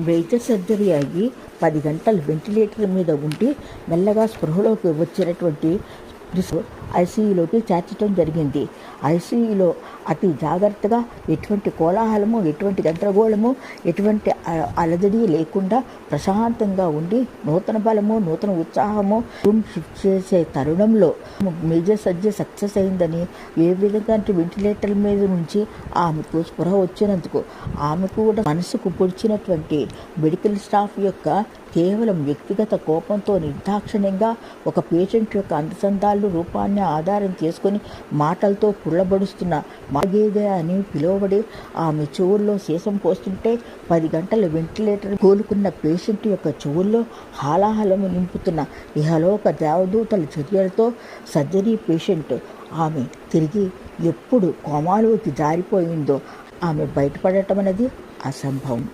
Major surgery అయ్యి 10 గంటలు ventilator మీద ఉండి మెల్లగా స్పృహలోకి వచ్చినటువంటి ఐసీయూలోకి చేర్చడం జరిగింది. ఐసీయూలో అతి జాగ్రత్తగా ఎటువంటి కోలాహలము, ఎటువంటి గందరగోళము, ఎటువంటి అలజడి లేకుండా ప్రశాంతంగా ఉండి నూతన బలము, నూతన ఉత్సాహము షిఫ్ట్ చేసే తరుణంలో మేజర్ సర్జరీ సక్సెస్ అయిందని, ఏ విధంగా వెంటిలేటర్ మీద నుంచి ఆమెకు స్పృహ వచ్చినందుకు ఆమెకు కూడా మనసుకు పొడిచినటువంటి మెడికల్ స్టాఫ్ యొక్క కేవలం వ్యక్తిగత కోపంతో నిర్దాక్షిణ్యంగా ఒక పేషెంట్ యొక్క అందచందాలు రూపాన్ని ఆధారం చేసుకొని మాటలతో పుల్లబడుస్తున్న మాగేదే అని పిలువబడి ఆమె చెవుల్లో సీసం పోస్తుంటే 10 గంటల వెంటిలేటర్ కోలుకున్న పేషెంట్ యొక్క చెవుల్లో హాలాహలము నింపుతున్న ఇహలోక దేవదూతల చర్యలతో సర్జరీ పేషెంట్ ఆమె తిరిగి ఎప్పుడు కోమాలోకి జారిపోయిందో ఆమె బయటపడటం అనేది అసంభవం.